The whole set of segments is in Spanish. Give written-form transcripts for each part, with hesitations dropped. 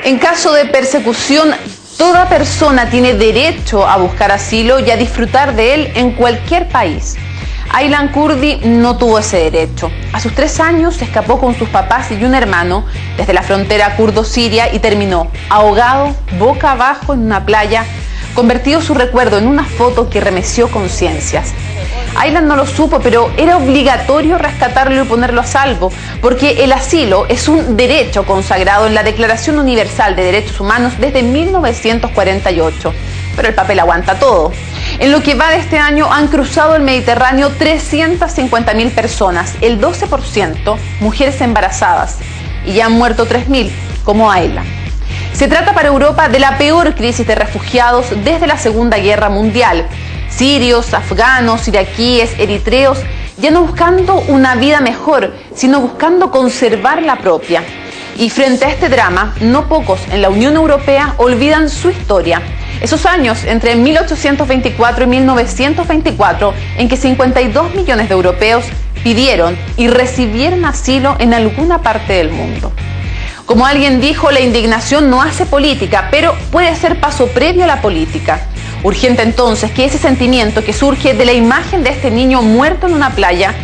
En caso de persecución, toda persona tiene derecho a buscar asilo y a disfrutar de él en cualquier país. Aylan Kurdi no tuvo ese derecho. A sus 3 años se escapó con sus papás y un hermano desde la frontera kurdo-siria y terminó ahogado boca abajo en una playa, convertido su recuerdo en una foto que remeció conciencias. Aylan no lo supo, pero era obligatorio rescatarlo y ponerlo a salvo, porque el asilo es un derecho consagrado en la Declaración Universal de Derechos Humanos desde 1948. Pero el papel aguanta todo. En lo que va de este año han cruzado el Mediterráneo 350.000 personas, el 12% mujeres embarazadas, y ya han muerto 3.000, como Aylan. Se trata para Europa de la peor crisis de refugiados desde la Segunda Guerra Mundial. Sirios, afganos, iraquíes, eritreos, ya no buscando una vida mejor, sino buscando conservar la propia. Y frente a este drama, no pocos en la Unión Europea olvidan su historia. Esos años entre 1824 y 1924, en que 52 millones de europeos pidieron y recibieron asilo en alguna parte del mundo. Como alguien dijo, la indignación no hace política, pero puede ser paso previo a la política. Urgente entonces que ese sentimiento que surge de la imagen de este niño muerto en una playa,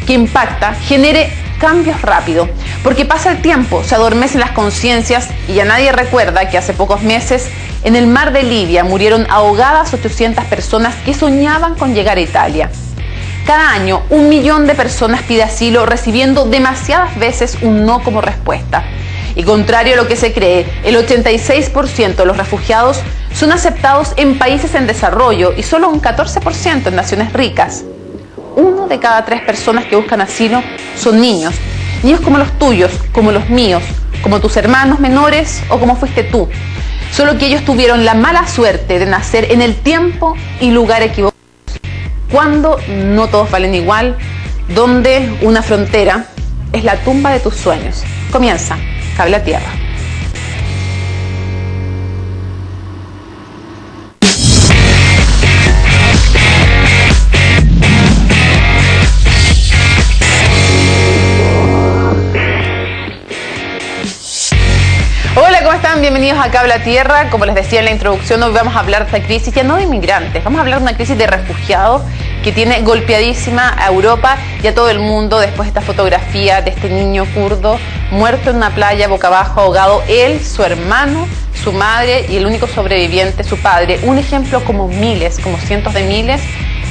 que impacta, genere cambios rápido, porque pasa el tiempo, se adormecen las conciencias y ya nadie recuerda que hace pocos meses en el mar de Libia murieron ahogadas 800 personas que soñaban con llegar a Italia. Cada año 1 millón de personas pide asilo, recibiendo demasiadas veces un no como respuesta. Y contrario a lo que se cree, el 86% de los refugiados son aceptados en países en desarrollo y solo un 14% en naciones ricas. 1 de cada 3 personas que buscan asilo son niños. Niños como los tuyos, como los míos, como tus hermanos menores o como fuiste tú. Solo que ellos tuvieron la mala suerte de nacer en el tiempo y lugar equivocados. Cuando no todos valen igual, donde una frontera es la tumba de tus sueños. Comienza Cable a Tierra. Hola, ¿cómo están? Bienvenidos a Cable a Tierra. Como les decía en la introducción, hoy vamos a hablar de esta crisis ya no de inmigrantes, vamos a hablar de una crisis de refugiados que tiene golpeadísima a Europa y a todo el mundo después de esta fotografía de este niño kurdo muerto en una playa boca abajo, ahogado, él, su hermano, su madre y el único sobreviviente, su padre. Un ejemplo como miles, como cientos de miles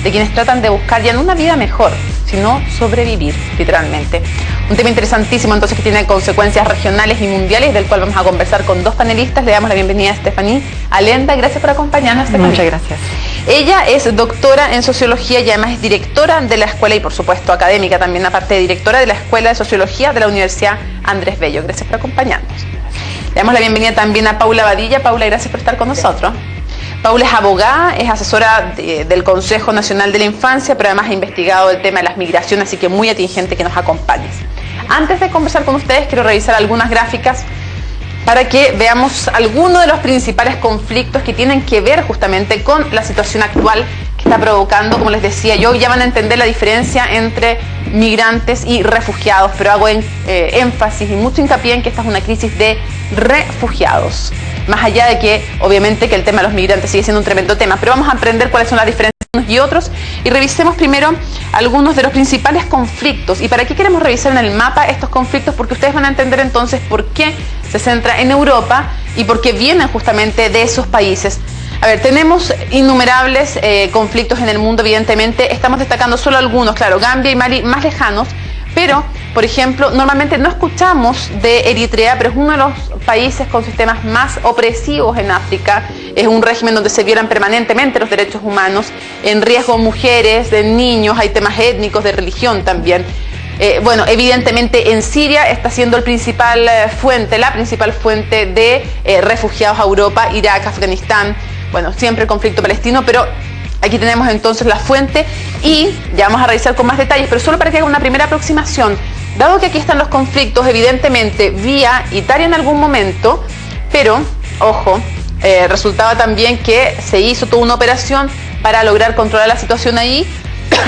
de quienes tratan de buscar ya no una vida mejor, sino sobrevivir, literalmente. Un tema interesantísimo entonces que tiene consecuencias regionales y mundiales, del cual vamos a conversar con 2 panelistas. Le damos la bienvenida a Stephanie Allende. Gracias por acompañarnos, Stephanie. Muchas gracias. Ella es doctora en Sociología y además es directora de la escuela y por supuesto académica también, aparte de directora de la Escuela de Sociología de la Universidad Andrés Bello. Gracias por acompañarnos. Le damos la bienvenida también a Paula Badilla. Paula, gracias por estar con nosotros. Paula es abogada, es asesora del Consejo Nacional de la Infancia, pero además ha investigado el tema de las migraciones, así que muy atingente que nos acompañes. Antes de conversar con ustedes, quiero revisar algunas gráficas para que veamos algunos de los principales conflictos que tienen que ver justamente con la situación actual que está provocando, como les decía yo, ya van a entender la diferencia entre migrantes y refugiados, pero hago énfasis y mucho hincapié en que esta es una crisis de refugiados. Más allá de que, obviamente, que el tema de los migrantes sigue siendo un tremendo tema, pero vamos a aprender cuáles son las diferencias unos y otros y revisemos primero algunos de los principales conflictos. ¿Y para qué queremos revisar en el mapa estos conflictos? Porque ustedes van a entender entonces por qué se centra en Europa y por qué vienen justamente de esos países. A ver, tenemos innumerables conflictos en el mundo, evidentemente. Estamos destacando solo algunos, claro, Gambia y Mali más lejanos, pero, por ejemplo, normalmente no escuchamos de Eritrea, pero es uno de los países con sistemas más opresivos en África. Es un régimen donde se violan permanentemente los derechos humanos, en riesgo mujeres, de niños, hay temas étnicos, de religión también. Bueno, evidentemente en Siria está siendo la principal fuente de refugiados a Europa, Irak, Afganistán, bueno, siempre el conflicto palestino, pero aquí tenemos entonces la fuente y ya vamos a revisar con más detalles, pero solo para que haga una primera aproximación. Dado que aquí están los conflictos, evidentemente vía Italia en algún momento, pero, ojo, resultaba también que se hizo toda una operación para lograr controlar la situación ahí,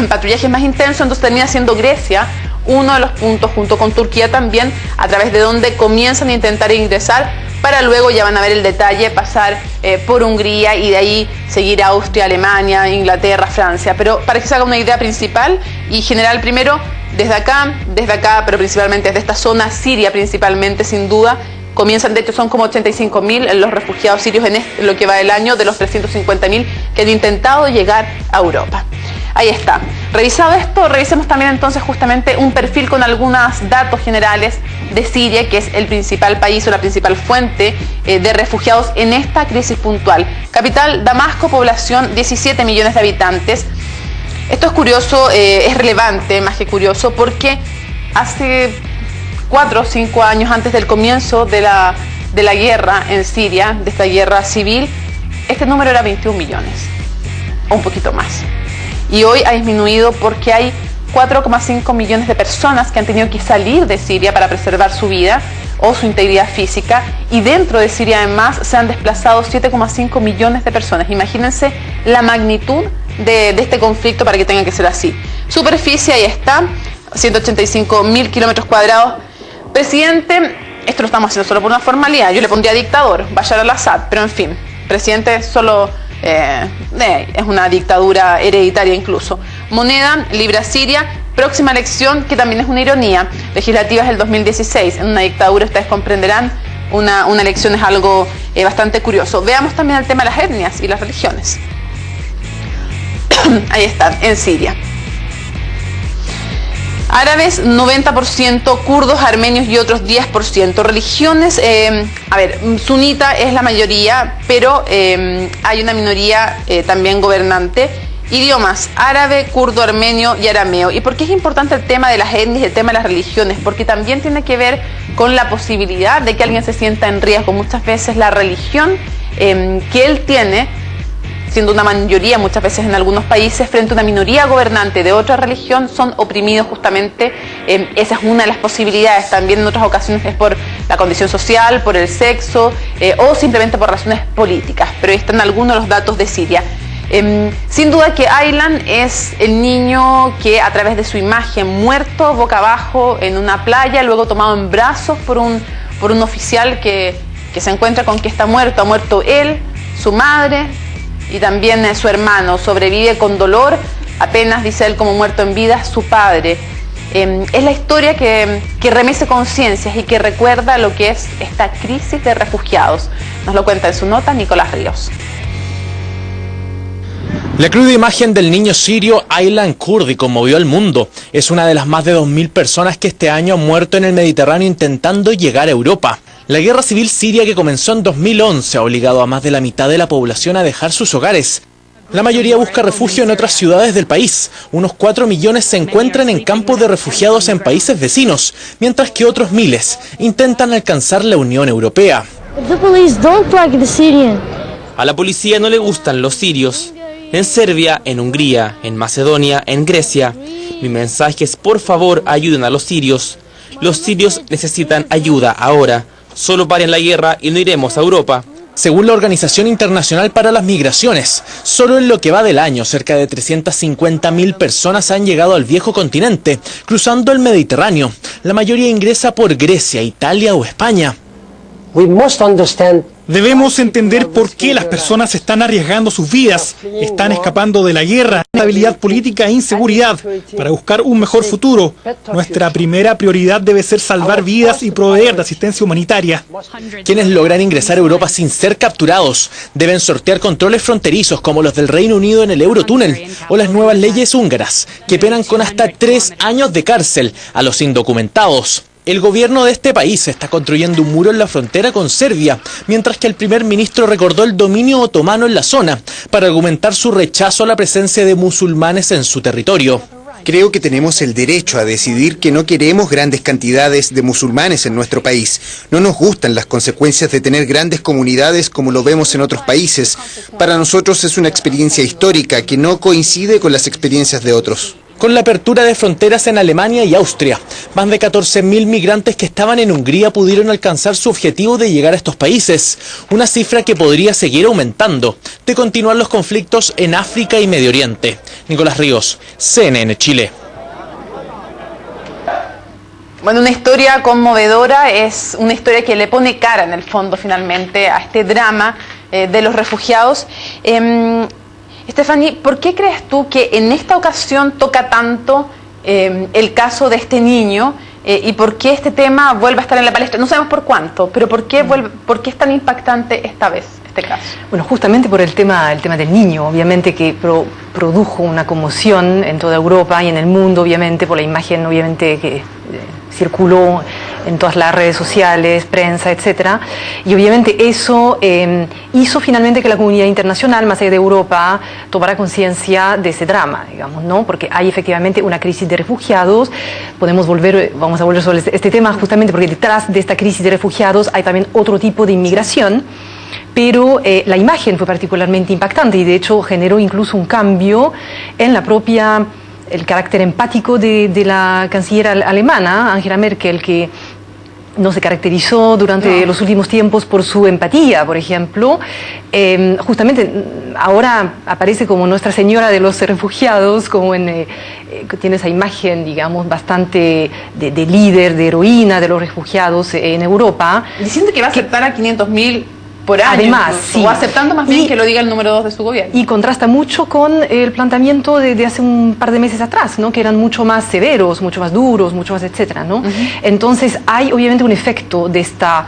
patrullajes más intensos, entonces termina siendo Grecia uno de los puntos, junto con Turquía también, a través de donde comienzan a intentar ingresar para luego, ya van a ver el detalle, pasar por Hungría y de ahí seguir a Austria, Alemania, Inglaterra, Francia. Pero para que se haga una idea principal y general, primero, desde acá, pero principalmente desde esta zona, Siria principalmente, sin duda, comienzan, de hecho son como 85.000 los refugiados sirios en lo que va del año, de los 350.000 que han intentado llegar a Europa. Ahí está. Revisado esto, revisemos también entonces justamente un perfil con algunos datos generales de Siria, que es el principal país o la principal fuente de refugiados en esta crisis puntual. Capital, Damasco, población 17 millones de habitantes. Esto es curioso, es relevante, más que curioso, porque hace 4 o 5 años antes del comienzo de la guerra en Siria, de esta guerra civil, este número era 21 millones, o un poquito más. Y hoy ha disminuido porque hay 4,5 millones de personas que han tenido que salir de Siria para preservar su vida o su integridad física, y dentro de Siria además se han desplazado 7,5 millones de personas. Imagínense la magnitud de este conflicto para que tenga que ser así. Superficie, ahí está, 185.000 kilómetros cuadrados. Presidente, esto lo estamos haciendo solo por una formalidad, yo le pondría dictador, Bashar al-Assad, pero en fin, presidente solo es una dictadura hereditaria incluso. Moneda, libra siria. Próxima elección, que también es una ironía, legislativa es el 2016, en una dictadura ustedes comprenderán, una elección es algo bastante curioso. Veamos también el tema de las etnias y las religiones. Ahí están, en Siria. Árabes 90%, kurdos, armenios y otros 10%. Religiones, sunita es la mayoría, pero hay una minoría también gobernante. Idiomas, árabe, kurdo, armenio y arameo. ¿Y por qué es importante el tema de las etnias y el tema de las religiones? Porque también tiene que ver con la posibilidad de que alguien se sienta en riesgo. Muchas veces la religión que él tiene, siendo una mayoría muchas veces en algunos países, frente a una minoría gobernante de otra religión, son oprimidos justamente. Esa es una de las posibilidades. También en otras ocasiones es por la condición social, por el sexo o simplemente por razones políticas. Pero ahí están algunos de los datos de Siria. Sin duda que Aylan es el niño que, a través de su imagen, muerto boca abajo en una playa, luego tomado en brazos por un oficial que se encuentra con que está muerto. Ha muerto él, su madre y también su hermano. Sobrevive con dolor, apenas, dice él, como muerto en vida, su padre. Es la historia que remece conciencias y que recuerda lo que es esta crisis de refugiados. Nos lo cuenta en su nota Nicolás Ríos. La cruda imagen del niño sirio Aylan Kurdi conmovió al mundo. Es una de las más de 2.000 personas que este año han muerto en el Mediterráneo intentando llegar a Europa. La guerra civil siria, que comenzó en 2011, ha obligado a más de la mitad de la población a dejar sus hogares. La mayoría busca refugio en otras ciudades del país. Unos 4 millones se encuentran en campos de refugiados en países vecinos, mientras que otros miles intentan alcanzar la Unión Europea. A la policía no le gustan los sirios. En Serbia, en Hungría, en Macedonia, en Grecia. Mi mensaje es: por favor, ayuden a los sirios. Los sirios necesitan ayuda ahora. Solo paren la guerra y no iremos a Europa. Según la Organización Internacional para las Migraciones, solo en lo que va del año, cerca de 350.000 personas han llegado al viejo continente, cruzando el Mediterráneo. La mayoría ingresa por Grecia, Italia o España. Debemos entender por qué las personas están arriesgando sus vidas, están escapando de la guerra, inestabilidad política e inseguridad, para buscar un mejor futuro. Nuestra primera prioridad debe ser salvar vidas y proveer de asistencia humanitaria. Quienes logran ingresar a Europa sin ser capturados deben sortear controles fronterizos como los del Reino Unido en el Eurotúnel o las nuevas leyes húngaras, que penan con hasta 3 años de cárcel a los indocumentados. El gobierno de este país está construyendo un muro en la frontera con Serbia, mientras que el primer ministro recordó el dominio otomano en la zona para argumentar su rechazo a la presencia de musulmanes en su territorio. Creo que tenemos el derecho a decidir que no queremos grandes cantidades de musulmanes en nuestro país. No nos gustan las consecuencias de tener grandes comunidades como lo vemos en otros países. Para nosotros es una experiencia histórica que no coincide con las experiencias de otros. Con la apertura de fronteras en Alemania y Austria, más de 14.000 migrantes que estaban en Hungría pudieron alcanzar su objetivo de llegar a estos países, una cifra que podría seguir aumentando de continuar los conflictos en África y Medio Oriente. Nicolás Ríos, CNN Chile. Bueno, una historia conmovedora, es una historia que le pone cara en el fondo finalmente a este drama de los refugiados. Stephanie, ¿por qué crees tú que en esta ocasión toca tanto el caso de este niño y por qué este tema vuelve a estar en la palestra? No sabemos por cuánto, pero ¿por qué es tan impactante esta vez este caso? Bueno, justamente por el tema del niño, obviamente que produjo una conmoción en toda Europa y en el mundo, obviamente por la imagen, obviamente que circuló en todas las redes sociales, prensa, etcétera, y obviamente eso hizo finalmente que la comunidad internacional, más allá de Europa, tomara conciencia de ese drama, digamos, ¿no? Porque hay efectivamente una crisis de refugiados. Vamos a volver sobre este tema justamente porque detrás de esta crisis de refugiados hay también otro tipo de inmigración. Pero la imagen fue particularmente impactante y de hecho generó incluso un cambio en el carácter empático de la canciller alemana, Angela Merkel, que no se caracterizó durante los últimos tiempos por su empatía, por ejemplo. Justamente ahora aparece como Nuestra Señora de los Refugiados, como tiene esa imagen, digamos, bastante de líder, de heroína de los refugiados en Europa. Diciendo que va a aceptar a 500.000 por año, además, sí. O aceptando más bien que lo diga el número 2 de su gobierno. Y contrasta mucho con el planteamiento de hace un par de meses atrás, ¿no? Que eran mucho más severos, mucho más duros, mucho más etcétera, ¿no? Entonces hay obviamente un efecto de esta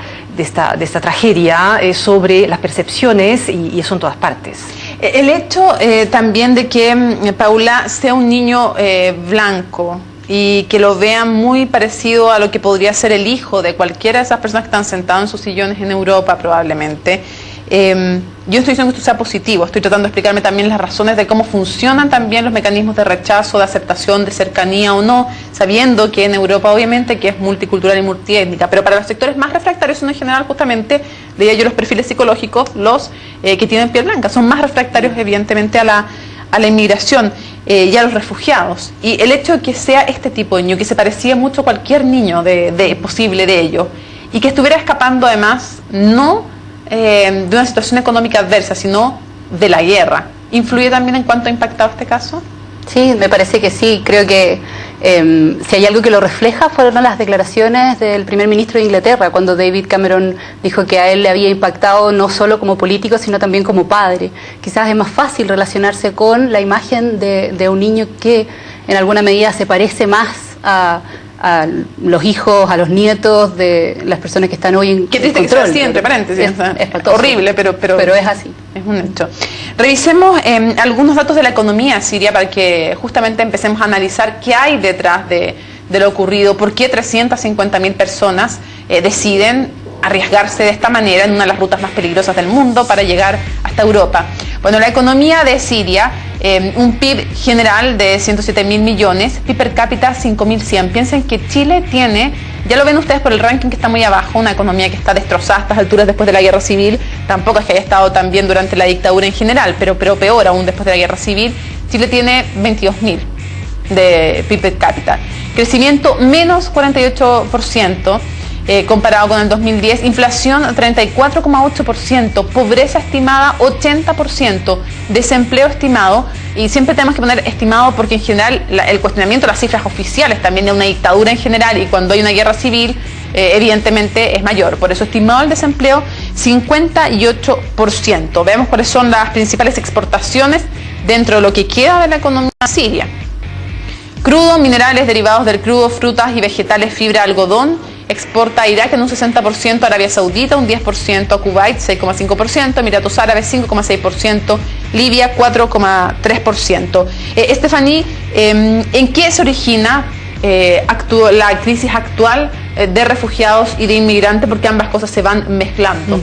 tragedia sobre las percepciones y eso en todas partes. El hecho también de que Paula sea un niño blanco y que lo vean muy parecido a lo que podría ser el hijo de cualquiera de esas personas que están sentados en sus sillones en Europa probablemente. Yo estoy diciendo que esto sea positivo, estoy tratando de explicarme también las razones de cómo funcionan también los mecanismos de rechazo, de aceptación, de cercanía o no, sabiendo que en Europa obviamente que es multicultural y multiétnica, pero para los sectores más refractarios en general justamente, leía yo los perfiles psicológicos, los que tienen piel blanca, son más refractarios evidentemente a la inmigración y a los refugiados. Y el hecho de que sea este tipo de niño, que se parecía mucho a cualquier niño posible de ellos, y que estuviera escapando además no de una situación económica adversa, sino de la guerra, ¿influye también en cuánto ha impactado este caso? Sí, me parece que sí. Creo que si hay algo que lo refleja fueron las declaraciones del primer ministro de Inglaterra, cuando David Cameron dijo que a él le había impactado no solo como político, sino también como padre. Quizás es más fácil relacionarse con la imagen de un niño que en alguna medida se parece más a los hijos, a los nietos de las personas que están hoy en Qué triste control. Que sea así, entre paréntesis. Es horrible, pero es así. Es un hecho. Revisemos algunos datos de la economía siria para que justamente empecemos a analizar qué hay detrás de lo ocurrido, por qué 350.000 personas deciden arriesgarse de esta manera en una de las rutas más peligrosas del mundo para llegar hasta Europa. Bueno, la economía de Siria, un PIB general de 107.000 millones, PIB per cápita 5.100. Piensen que Chile tiene, ya lo ven ustedes por el ranking que está muy abajo, una economía que está destrozada a estas alturas después de la guerra civil, tampoco es que haya estado tan bien durante la dictadura en general, pero peor aún después de la guerra civil. Chile tiene 22.000 de PIB per cápita, crecimiento menos 48%, comparado con el 2010, inflación 34,8%, pobreza estimada 80%, desempleo estimado, y siempre tenemos que poner estimado porque en general el cuestionamiento de las cifras oficiales también de una dictadura en general y cuando hay una guerra civil evidentemente es mayor, por eso estimado el desempleo 58%. Veamos cuáles son las principales exportaciones dentro de lo que queda de la economía siria. Crudo, minerales derivados del crudo, frutas y vegetales, fibra, algodón. Exporta a Irak en un 60%, a Arabia Saudita un 10%, a Kuwait 6,5%, Emiratos Árabes 5,6%, Libia 4,3%. Stephanie, ¿en qué se origina la crisis actual de refugiados y de inmigrantes? Porque ambas cosas se van mezclando.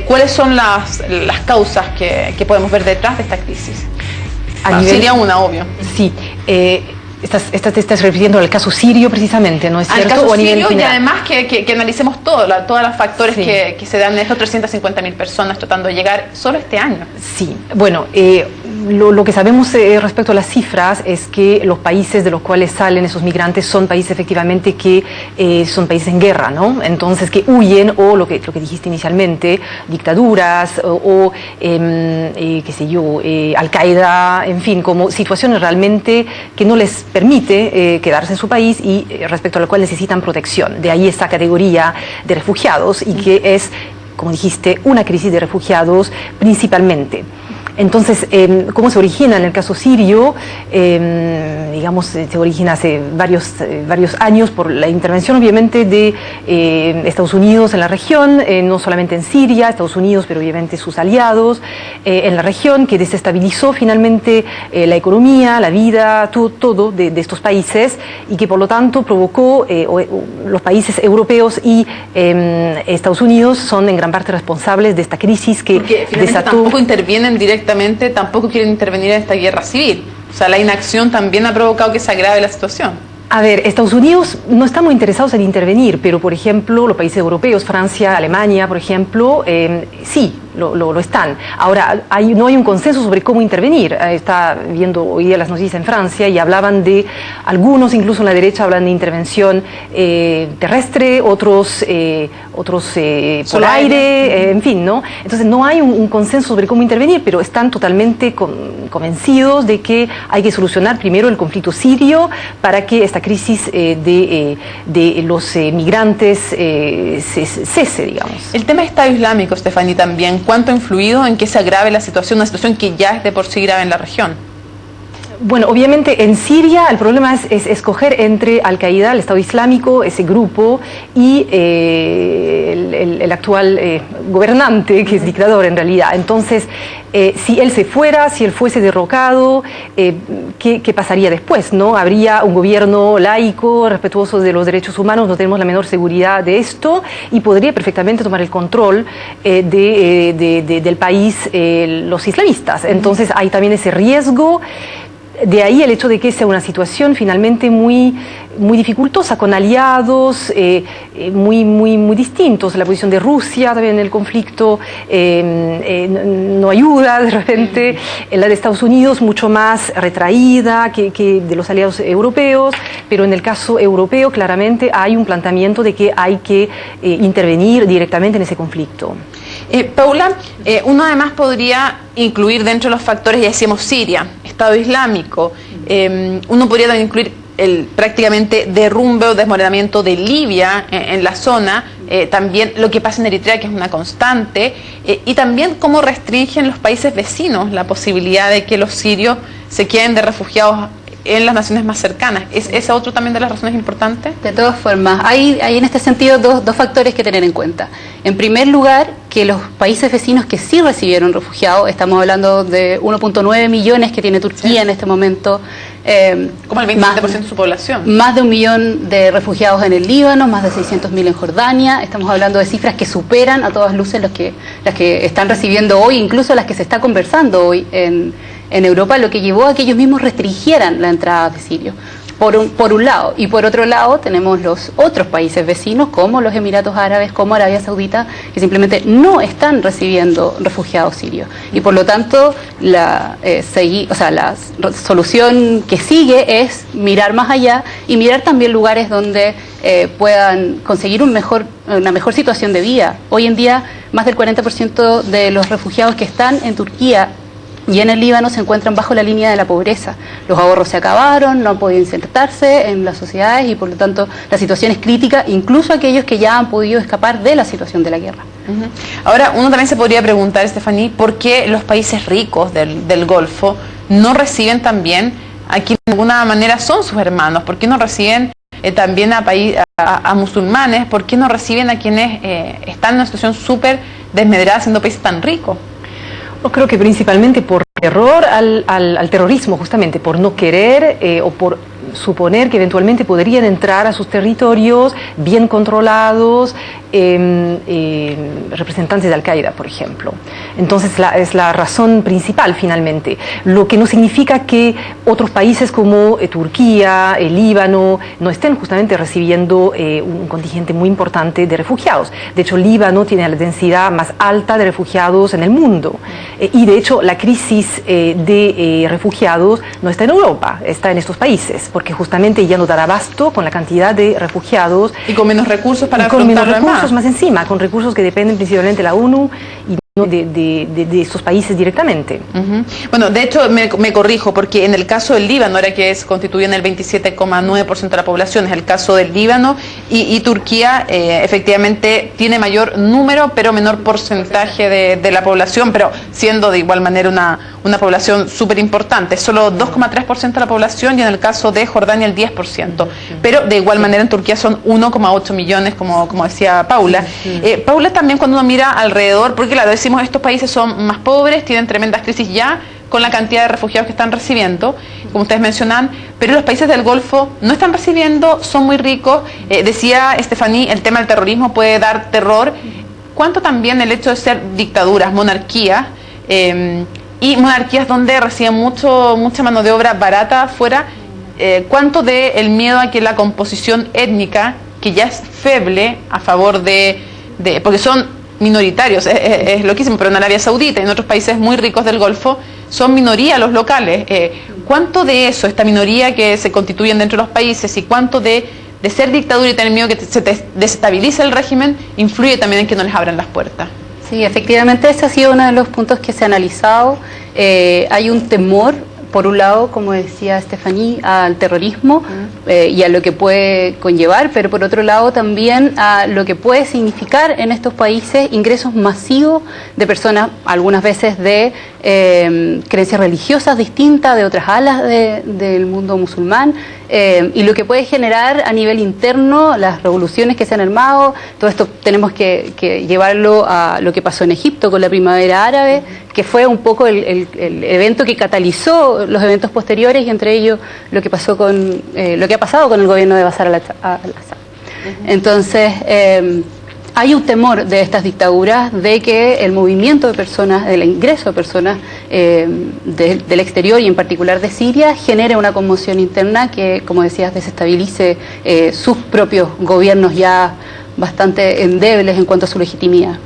¿Cuáles son las causas que podemos ver detrás de esta crisis? Sería una, obvio. Sí. Te estás refiriendo al caso sirio precisamente, ¿no es cierto? Al caso o a nivel sirio general. Y además que analicemos todos los factores sí. que se dan en estos 350.000 personas tratando de llegar solo este año. Sí, bueno, Lo que sabemos respecto a las cifras es que los países de los cuales salen esos migrantes son países efectivamente que son países en guerra, ¿no? Entonces que huyen, o lo que dijiste inicialmente, dictaduras qué sé yo, Al-Qaeda, en fin, como situaciones realmente que no les permite quedarse en su país y respecto a lo cual necesitan protección. De ahí esta categoría de refugiados y que es, como dijiste, una crisis de refugiados principalmente. Entonces, ¿cómo se origina en el caso sirio? Digamos, se origina hace varios años por la intervención, obviamente, de Estados Unidos en la región, no solamente en Siria, Estados Unidos, pero obviamente sus aliados en la región, que desestabilizó finalmente la economía, la vida, todo de estos países, y que por lo tanto provocó, los países europeos y Estados Unidos son en gran parte responsables de esta crisis que desató. Tampoco intervienen directamente, tampoco quieren intervenir en esta guerra civil. O sea, la inacción también ha provocado que se agrave la situación. A ver, Estados Unidos no está muy interesados en intervenir, pero por ejemplo los países europeos, Francia, Alemania, por ejemplo, sí, lo están. Ahora, no hay un consenso sobre cómo intervenir. Está viendo hoy día las noticias en Francia y hablaban de, algunos incluso en la derecha hablan de intervención terrestre, otros por aire, en fin, ¿no? Entonces no hay un consenso sobre cómo intervenir, pero están totalmente convencidos de que hay que solucionar primero el conflicto sirio para que esta crisis de los migrantes cese, digamos. El tema Estado Islámico, Stephanie, también, ¿cuánto ha influido en que se agrave la situación, una situación que ya es de por sí grave en la región? Bueno, obviamente en Siria el problema es escoger entre Al-Qaeda, el Estado Islámico, ese grupo, y el actual gobernante, que es dictador en realidad. Entonces, si él se fuera, si él fuese derrocado, ¿qué pasaría después, ¿no? Habría un gobierno laico, respetuoso de los derechos humanos, no tenemos la menor seguridad de esto, y podría perfectamente tomar el control del país los islamistas. Entonces hay también ese riesgo. De ahí el hecho de que sea una situación finalmente muy dificultosa, con aliados muy distintos. La posición de Rusia también en el conflicto no ayuda de repente. La de Estados Unidos mucho más retraída que de los aliados europeos, pero en el caso europeo claramente hay un planteamiento de que hay que intervenir directamente en ese conflicto. Paula, uno además podría incluir dentro de los factores, ya decíamos Siria, Estado Islámico, uno podría también incluir el prácticamente derrumbe o desmoronamiento de Libia en la zona, también lo que pasa en Eritrea, que es una constante, y también cómo restringen los países vecinos la posibilidad de que los sirios se queden de refugiados en las naciones más cercanas. ¿Es esa otra también de las razones importantes? De todas formas, hay en este sentido dos factores que tener en cuenta. En primer lugar, que los países vecinos que sí recibieron refugiados, estamos hablando de 1.9 millones que tiene Turquía en este momento, como el 27% de su población. Más de 1 millón de refugiados en el Líbano, más de 600.000 en Jordania. Estamos hablando de cifras que superan a todas luces las que están recibiendo hoy, incluso las que se está conversando hoy en Europa, lo que llevó a que ellos mismos restringieran la entrada de sirios, por un lado. Y por otro lado tenemos los otros países vecinos, como los Emiratos Árabes, como Arabia Saudita, que simplemente no están recibiendo refugiados sirios. Y por lo tanto, la solución que sigue es mirar más allá y mirar también lugares donde puedan conseguir una mejor situación de vida. Hoy en día, más del 40% de los refugiados que están en Turquía y en el Líbano se encuentran bajo la línea de la pobreza. Los ahorros se acabaron, no han podido insertarse en las sociedades y por lo tanto la situación es crítica, incluso aquellos que ya han podido escapar de la situación de la guerra. Ahora, uno también se podría preguntar, Stephanie, ¿por qué los países ricos del Golfo no reciben también a quienes de alguna manera son sus hermanos? ¿Por qué no reciben también a musulmanes? ¿Por qué no reciben a quienes están en una situación súper desmedrada siendo países tan ricos? Yo creo que principalmente por terror al terrorismo, justamente por no querer o por suponer que eventualmente podrían entrar a sus territorios bien controlados representantes de Al-Qaeda, por ejemplo. Entonces es la razón principal finalmente, lo que no significa que otros países como Turquía, el Líbano, no estén justamente recibiendo un contingente muy importante de refugiados. De hecho, Líbano tiene la densidad más alta de refugiados en el mundo y de hecho la crisis de refugiados no está en Europa, está en estos países, porque justamente ya no dará abasto con la cantidad de refugiados. Y con menos recursos para con menos recursos más encima, con recursos que dependen principalmente de la ONU y de estos países directamente. Bueno, de hecho me corrijo, porque en el caso del Líbano, ahora que constituyen el 27,9% de la población, es el caso del Líbano, y Turquía efectivamente tiene mayor número, pero menor porcentaje de la población, pero siendo de igual manera una población súper importante, solo 2,3% de la población, y en el caso de Jordania el 10%, pero de igual manera en Turquía son 1,8 millones, como decía Paula. Paula, también cuando uno mira alrededor, porque claro, decimos estos países son más pobres, tienen tremendas crisis ya con la cantidad de refugiados que están recibiendo, como ustedes mencionan, pero los países del Golfo no están recibiendo, son muy ricos. Decía Estefaní, el tema del terrorismo puede dar terror. ¿Cuánto también el hecho de ser dictaduras, monarquías, y monarquías donde reciben mucha mano de obra barata afuera, cuánto del miedo a que la composición étnica, que ya es feble a favor porque son minoritarios, es loquísimo, pero en Arabia Saudita y en otros países muy ricos del Golfo son minoría los locales. ¿Cuánto de eso, esta minoría que se constituyen dentro de los países, y cuánto de ser dictadura y tener miedo que se desestabilice el régimen, influye también en que no les abran las puertas? Sí, efectivamente ese ha sido uno de los puntos que se ha analizado. Hay un temor, por un lado, como decía Estefaní, al terrorismo y a lo que puede conllevar, pero por otro lado también a lo que puede significar en estos países ingresos masivos de personas, algunas veces de creencias religiosas distintas, de otras alas del mundo musulmán, y lo que puede generar a nivel interno, las revoluciones que se han armado. Todo esto tenemos que llevarlo a lo que pasó en Egipto con la primavera árabe, que fue un poco el evento que catalizó los eventos posteriores, y entre ellos lo que pasó lo que ha pasado con el gobierno de Bashar al-Assad. Entonces hay un temor de estas dictaduras de que el movimiento de personas, del ingreso de personas del exterior y en particular de Siria, genere una conmoción interna que, como decías, desestabilice sus propios gobiernos ya bastante endebles en cuanto a su legitimidad.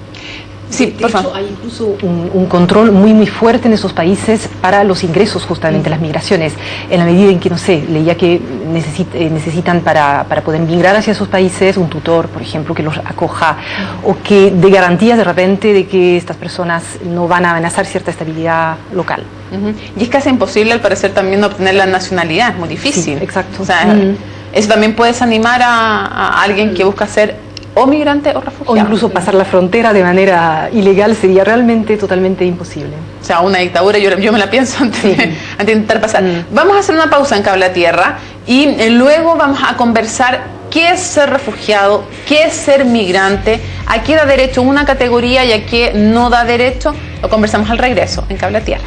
Sí, de hecho, hay incluso un control muy fuerte en esos países para los ingresos, justamente las migraciones, en la medida en que, no sé, leía que necesitan para poder migrar hacia esos países un tutor, por ejemplo, que los acoja, o que de garantías de repente de que estas personas no van a amenazar cierta estabilidad local. Y es casi imposible, al parecer, también obtener la nacionalidad, es muy difícil. Sí, exacto. O sea, eso también puede desanimar a alguien que busca ser o migrante o refugiado. O incluso pasar la frontera de manera ilegal sería realmente totalmente imposible. O sea, una dictadura, yo me la pienso antes de intentar pasar. Vamos a hacer una pausa en Cable a Tierra y luego vamos a conversar qué es ser refugiado, qué es ser migrante, a qué da derecho una categoría y a qué no da derecho. Lo conversamos al regreso en Cable a Tierra.